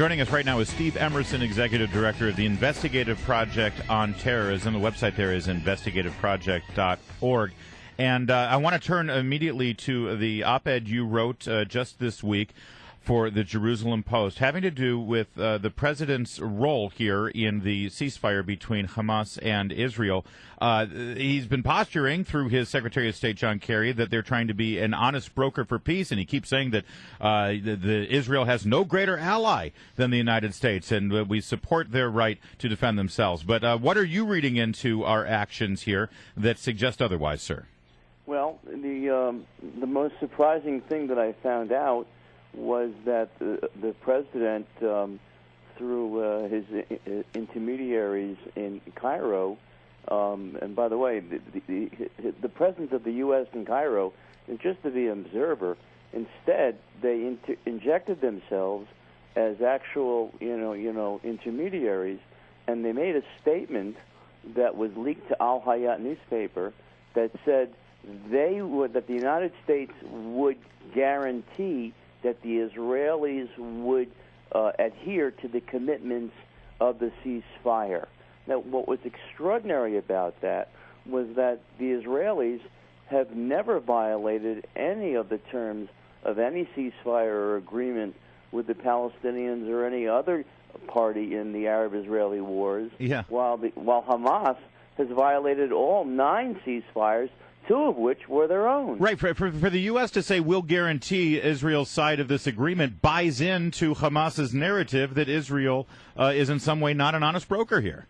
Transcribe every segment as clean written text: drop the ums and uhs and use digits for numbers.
Joining us right now is Steve Emerson, Executive Director of the Investigative Project on Terrorism. The website there is investigativeproject.org. And I want to turn immediately to the op-ed you wrote just this week for the Jerusalem Post, having to do with the president's role here in the ceasefire between Hamas and Israel. He's been posturing through his Secretary of State, John Kerry, that they're trying to be an honest broker for peace, and he keeps saying that Israel has no greater ally than the United States, and we support their right to defend themselves. But what are you reading into our actions here that suggest otherwise, sir? Well, the most surprising thing that I found out was that the president, through his intermediaries in Cairo, and by the way, the presence of the U.S. in Cairo is just to be an observer. Instead, they injected themselves as actual, intermediaries, and they made a statement that was leaked to Al Hayat newspaper that said that the United States would guarantee that the Israelis would adhere to the commitments of the ceasefire. Now, what was extraordinary about that was that the Israelis have never violated any of the terms of any ceasefire or agreement with the Palestinians or any other party in the Arab-Israeli wars, while Hamas has violated all 9 ceasefires, 2 of which were their own. Right. For the U.S. to say we'll guarantee Israel's side of this agreement buys into Hamas's narrative that Israel is in some way not an honest broker here.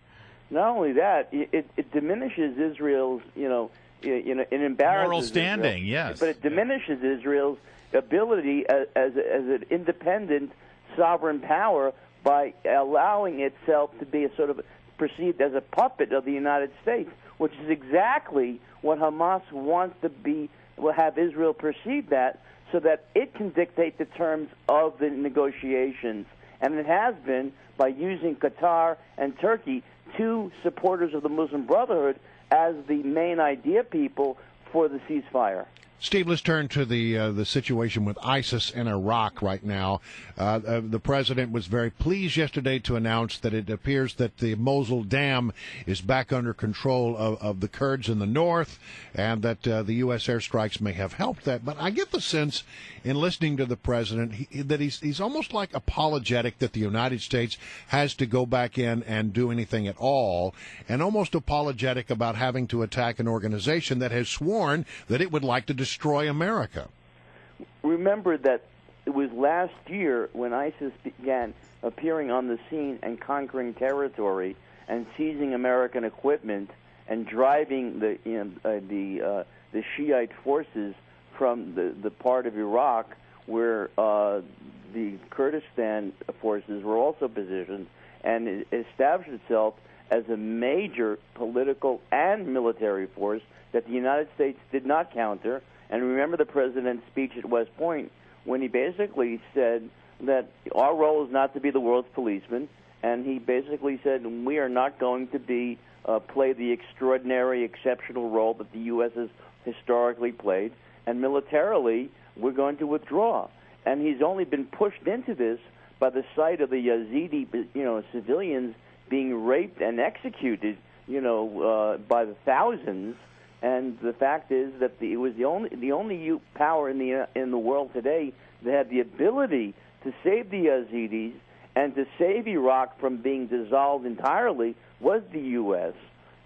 Not only that, it diminishes Israel's, it embarrasses moral standing, Israel, yes. But it diminishes Israel's ability as an independent sovereign power by allowing itself to be a sort of perceived as a puppet of the United States, which is exactly what Hamas wants to be, will have Israel perceive that, so that it can dictate the terms of the negotiations. And it has been by using Qatar and Turkey, 2 supporters of the Muslim Brotherhood, as the main idea people for the ceasefire. Steve, let's turn to the situation with ISIS in Iraq right now. The president was very pleased yesterday to announce that it appears that the Mosul Dam is back under control of the Kurds in the north, and that the U.S. airstrikes may have helped that. But I get the sense, in listening to the president, that he's almost like apologetic that the United States has to go back in and do anything at all, and almost apologetic about having to attack an organization that has sworn that it would like to destroy America. Remember that it was last year when ISIS began appearing on the scene and conquering territory and seizing American equipment and driving the Shiite forces from the part of Iraq where the Kurdistan forces were also positioned, and it established itself as a major political and military force that the United States did not counter. And remember the president's speech at West Point when he basically said that our role is not to be the world's policeman, and he basically said we are not going to be play the extraordinary, exceptional role that the U.S. has historically played, and militarily we're going to withdraw. And he's only been pushed into this by the sight of the Yazidi, civilians being raped and executed, by the thousands. And the fact is that it was the only power in the world today that had the ability to save the Yazidis and to save Iraq from being dissolved entirely was the U.S.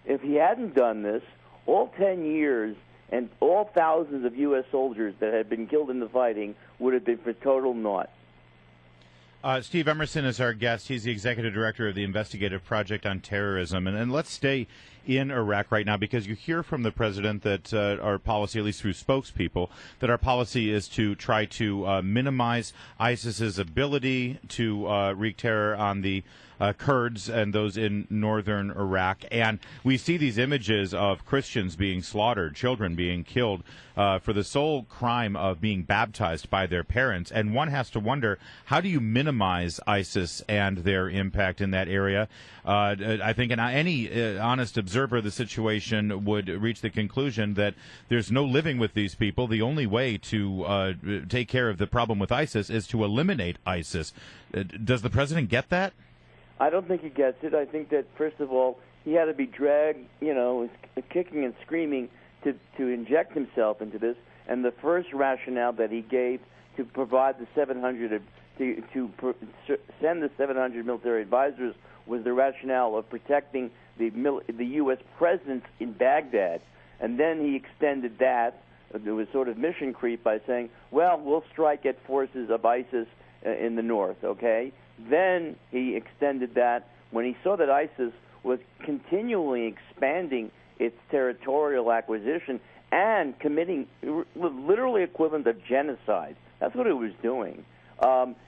If he hadn't done this, all 10 years and all thousands of U.S. soldiers that had been killed in the fighting would have been for total naught. Steve Emerson is our guest. He's the executive director of the Investigative Project on Terrorism. And let's stay in Iraq right now, because you hear from the president that our policy, at least through spokespeople, that our policy is to try to minimize ISIS's ability to wreak terror on the Kurds and those in northern Iraq. And we see these images of Christians being slaughtered, children being killed for the sole crime of being baptized by their parents. And one has to wonder, how do you minimize minimize ISIS and their impact in that area. I think any honest observer of the situation would reach the conclusion that there's no living with these people. The only way to take care of the problem with ISIS is to eliminate ISIS. Does the president get that? I don't think he gets it. I think that, first of all, he had to be dragged, kicking and screaming to inject himself into this. And the first rationale that he gave to provide the 700 send the 700 military advisors was the rationale of protecting the U.S. presence in Baghdad. And then he extended that. There was sort of mission creep by saying, well, we'll strike at forces of ISIS in the north, okay? Then he extended that when he saw that ISIS was continually expanding its territorial acquisition and committing literally equivalent of genocide. That's what it was doing.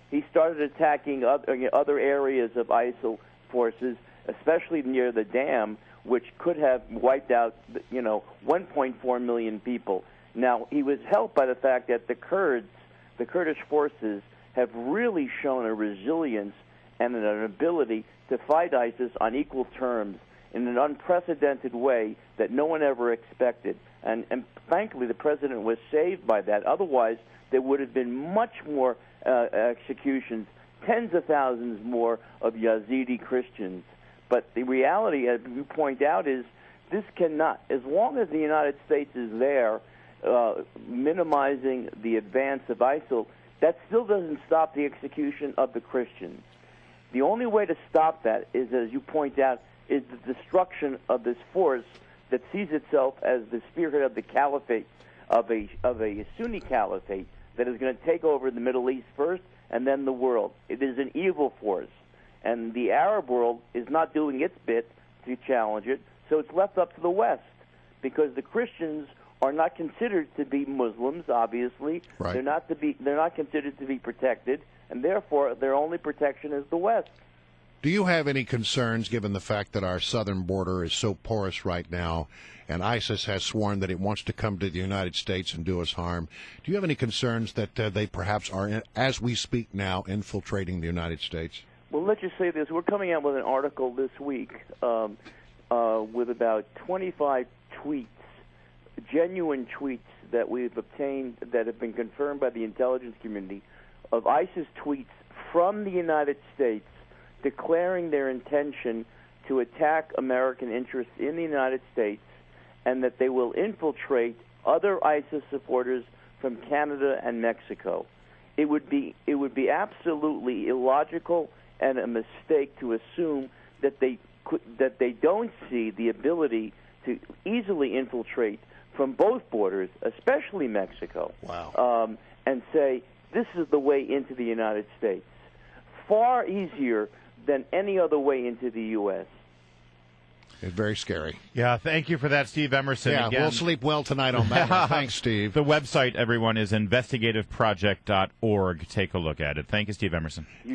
He started attacking other areas of ISIL forces, especially near the dam, which could have wiped out, 1.4 million people. Now, he was helped by the fact that the Kurdish forces, have really shown a resilience and an ability to fight ISIS on equal terms in an unprecedented way that no one ever expected. And frankly, the president was saved by that. Otherwise, there would have been much more executions, tens of thousands more of Yazidi Christians. But the reality, as you point out, is this cannot, as long as the United States is there minimizing the advance of ISIL, that still doesn't stop the execution of the Christians. The only way to stop that is, as you point out, is the destruction of this force that sees itself as the spearhead of the caliphate, of a Sunni caliphate that is going to take over the Middle East first and then the world. It is an evil force, and the Arab world is not doing its bit to challenge it, so it's left up to the West, because the Christians are not considered to be Muslims, obviously. Right. They're not considered to be protected, and therefore their only protection is the West. Do you have any concerns, given the fact that our southern border is so porous right now, and ISIS has sworn that it wants to come to the United States and do us harm? Do you have any concerns that they perhaps are, as we speak now, infiltrating the United States? Well, let's just say this. We're coming out with an article this week with about 25 tweets, genuine tweets that we've obtained that have been confirmed by the intelligence community of ISIS tweets from the United States declaring their intention to attack American interests in the United States, and that they will infiltrate other ISIS supporters from Canada and Mexico. It would be absolutely illogical and a mistake to assume that they don't see the ability to easily infiltrate from both borders, especially Mexico. Wow. And say, this is the way into the United States. Far easier than any other way into the U.S. It's very scary. Yeah, thank you for that, Steve Emerson. Yeah, again. we'll sleep well tonight on that one. Thanks, Steve. The website, everyone, is investigativeproject.org. Take a look at it. Thank you, Steve Emerson.